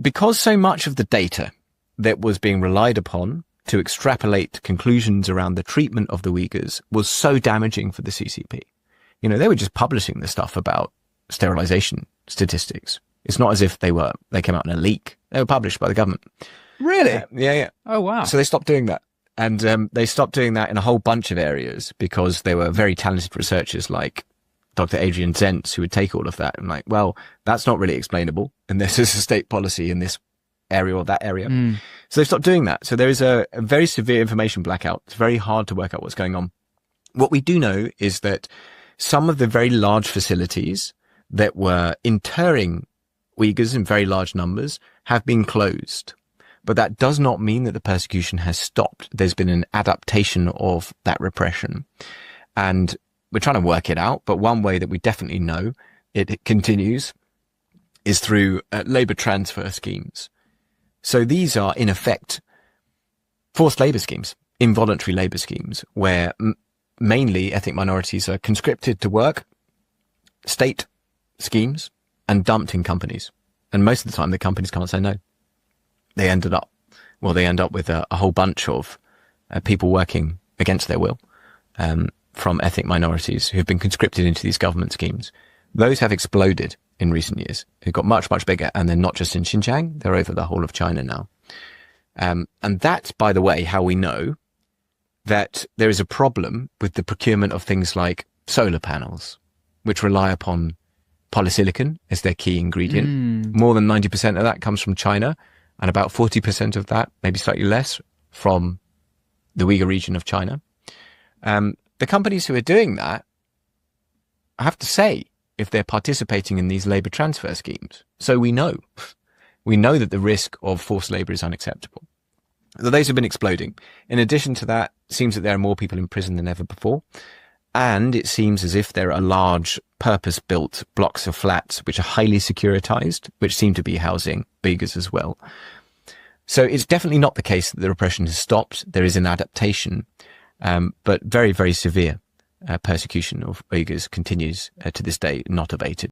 because so much of the data that was being relied upon to extrapolate conclusions around the treatment of the Uyghurs was so damaging for the CCP. You know, they were just publishing the stuff about sterilization statistics. It's not as if they came out in a leak. They were published by the government. Really? Yeah. Oh, wow. So they stopped doing that. And they stopped doing that in a whole bunch of areas because there were very talented researchers like Dr. Adrian Zentz who would take all of that and like, well, that's not really explainable. And this is a state policy in this area or that area. So they stopped doing that. So there is a very severe information blackout. It's very hard to work out what's going on. What we do know is that some of the very large facilities that were interring Uyghurs in very large numbers have been closed. But that does not mean that the persecution has stopped. There's been an adaptation of that repression. And we're trying to work it out. But one way that we definitely know it continues is through labor transfer schemes. So these are, in effect, forced labor schemes, involuntary labor schemes, where mainly ethnic minorities are conscripted to work, state schemes, and dumped in companies. And most of the time, the companies can't say no. They end up with a whole bunch of people working against their will from ethnic minorities who've been conscripted into these government schemes. Those have exploded in recent years. They've got much, much bigger, and they're not just in Xinjiang, they're over the whole of China now. And that's, by the way, how we know that there is a problem with the procurement of things like solar panels, which rely upon polysilicon as their key ingredient. More than 90% of that comes from China, and about 40% of that, maybe slightly less, from the Uyghur region of China. The companies who are doing that, I have to say, if they're participating in these labor transfer schemes. So we know that the risk of forced labor is unacceptable. So those have been exploding. In addition to that, it seems that there are more people in prison than ever before. And it seems as if there are large purpose-built blocks of flats which are highly securitized, which seem to be housing Uyghurs as well. So it's definitely not the case that the repression has stopped. There is an adaptation, but very, very severe persecution of Uyghurs continues to this day, not abated.